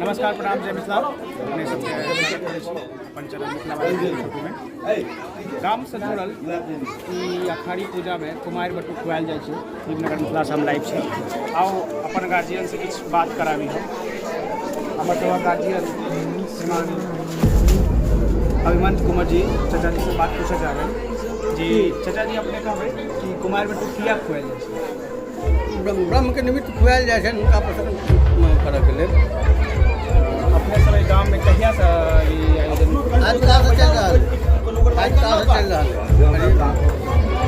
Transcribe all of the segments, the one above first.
नमस्कार, प्रणाम, जय मिथिला। अपने सबके पंचरत्न मिथिला में गाम से जुड़ल ई अखाड़ी पूजा में कुमार बटुक खुआल जाए शिवनगर मिथिला से हम लाइव छे। आओ अपन गार्जियन से कुछ बात कराबी हम। हमर तो गार्जियन श्रीमान अभिमन्यु कुमार जी चाचा जी से बात पूछे चाहे जी। चाचा जी अपने कहबे कि कुमार बटुक किया खुआल जाए? ब्रह्म के निमित्त खुआल जाए उनका प्रसन्न करऽ के लेल। अपने सब गांव में कहिया से ई आयोजन आज का से चल रहा है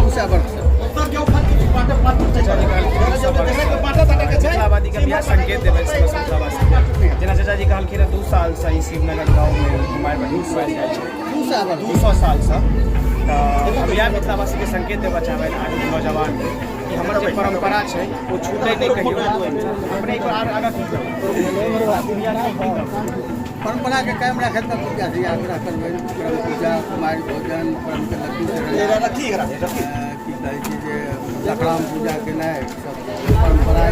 दूसरा वर्ष से आबादी का बिहार संकेत देवे जेना चाचा जी कहलखिन 2 साल से ई शिवनगर गाँव में कुमार बटुक खुआल जाए छै 200 साल से। तो हम यहाँ मिथिलावासी के संकेत देवा चाहबे आज नौजवान कि हमर जो परंपरा है वो छूटे नहीं कहियो। अपने एक बार आगा परंपरा के कायम रखे तब पूजा से यात्रा करबे। ब्रह्म पूजा, कुमार भोजन, ब्रह्म के लड्डू की कहै छै जे लकड़ाम पूजा केनाइ सब परंपरा है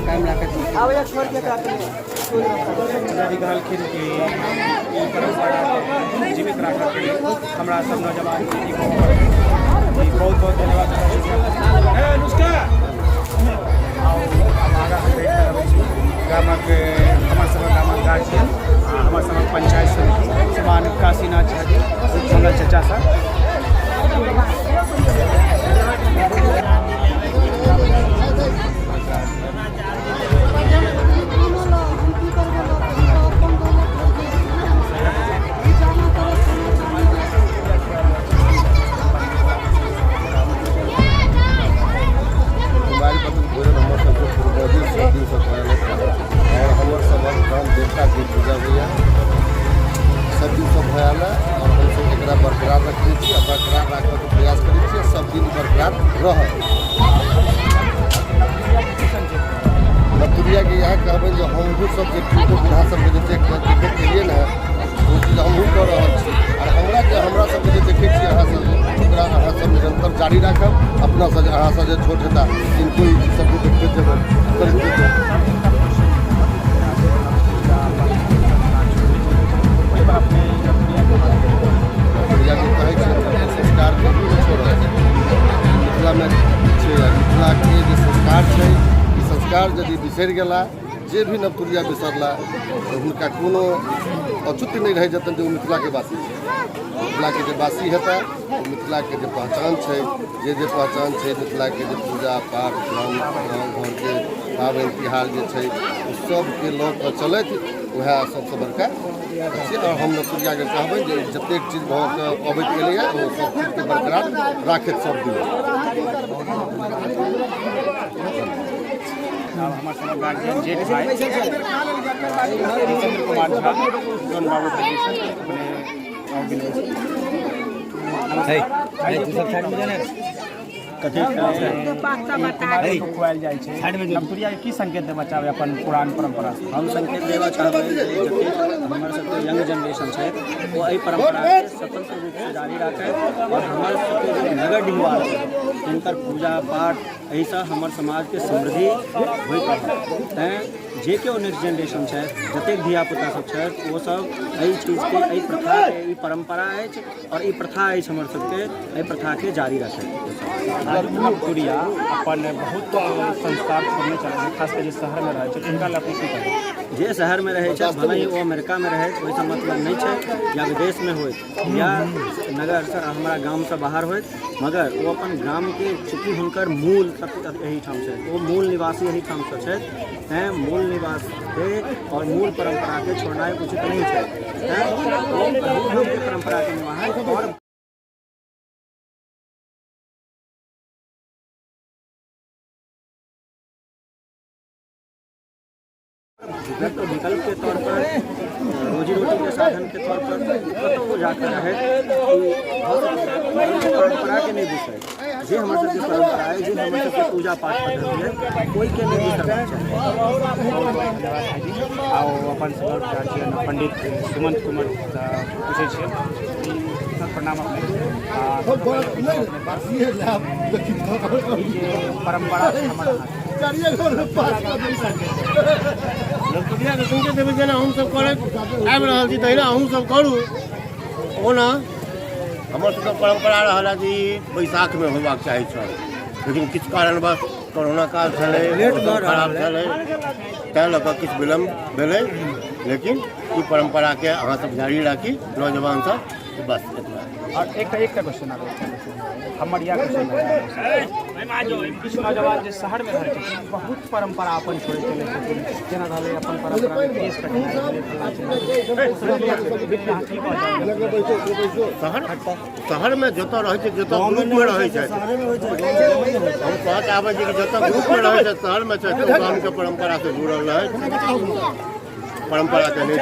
कायम रखे। आवे छोड़ के कहलखिन कि ई परंपरा के जीवित राखऽ के लेल हमरा सब नौजवान के बहुत बहुत धन्यवाद। गामक हमर सबक गामक गार्जियन हमर सबक पंचायत समिति श्रीमान काशीनाथ झा जी हमर चाचा साहब। सब दिन सब भयाल और हम सब एक बरकरार रखे और बरकरार रखे के प्रयास करे सब दिन बरकरार रह। दुनिया के यहाँ कहबे जो हमहूँ सब बूढ़ा सबके जे देखे के लिए ना वो चीज हमहूँ कर रहा और हमरा सबके जे देखे अहाँ सब निरंतर जारी रखब। अपना से अहाँ सब छोट हेता इनको ई सबको देखते जेबै संस्कार के छोड़ मिथिला में मिथिला के जो संस्कार है ई संस्कार यदि बिसरि गेला जे भी नवतुरिया बिसरला तो हुनका कोनो औचित्य नहीं रह जतन जो मिथिला के वासी मिथिला के जो वासी हेता मिथिला के जो पहचान है जे पहचान है मिथिला के जो पूजा पाठ गाँव घर के पाबनि तिहार जे है सबके लऽ कऽ चलत वह सबसे बड़का और हम नवतुरिया के कहबै जे जतेक चीज भऽ कऽ अबैत गेलैए ओ सब चीज के बरकरार राखैत सब दिन। हमारे सब गार्जियन जेठ भाई चंद्र कुमार झा जौन बाबू खुआल जाए नवतुरिया की संकेत देवा चाहबे अपन पुरान परंपरा से? हम संकेत देवा चाहबे हमारे सबके यंग जनरेशन है वो एहि परंपरा के स्वतंत्र रूप से जारी रखे और हमारे सबके नगर डिहवार जिनकर पूजा पाठ एहि से हमारे समाज के समृद्धि होइत जे केओ नेक्स्ट जनरेशन है जतेक धिया पुता सब है वो सब एहि चीज के एहि प्रथा के ई परंपरा है और ई प्रथा है हमर सबके एहि प्रथा के जारी रखे। आज नवतुरिया अपन बहुत संस्कार छोड़ने चाहिए खास कर शहर में रहे उनका लपी की कहे जे शहर में रहे भले ही वो अमेरिका में रहे वैसा मतलब नहीं है या विदेश में हो या नगर से हमारा गांव से बाहर हो मगर वो अपन गांव के चूँकि हुनकर मूल यही ठाम से वो मूल निवासी यही ठाम से हैं मूल निवास के और मूल परंपरा के छोड़ना उचित नहीं है परंपरा के निवाहन और विकल्प के तौर पर रोजी रोटी के साधन के तौर पर कतौ वो जाकर है परंपरा के नहीं विषय जे हमारे सबके परंपरा है जे हमारे सबके पूजा पाठ पद्धति है कोई के नहीं विसरना चाहिए। आओ अपन गार्जियन पंडित सुमंत कुमार पूछे प्रणाम अपने ये परंपरा हमारा दुनिया के संकेत देवे जेना हम सब करे आबि रहल छी तहिना अहूँ सब करू ओना हमर सबके परंपरा रहल जे बैसाख में होबाक चाही छल लेकिन किछु कारणवश कोरोना काल छलै खराब छलै तैँ लऽ कऽ किछु विलम्ब भेलै लेकिन ई परंपराके अहाँ सब जारी राखी नौजवान सब बस एतबा। और एक क्वेश्चन हमर या क्वेश्चन किछु नौजवान जे शहर में रहै छथिन बहुत परंपरा अपन छोड़ै चलै छथिन जेना रहलै अपन परंपरा केश कटनाइ शहर में जतऽ रहै छै जतऽ ग्रुप में रहै छै हम कहऽ चाहबै कि जतऽ ग्रुप में रहै छै शहर में छै गामके परंपरा से जुड़ल रहै परंपरा के नहीं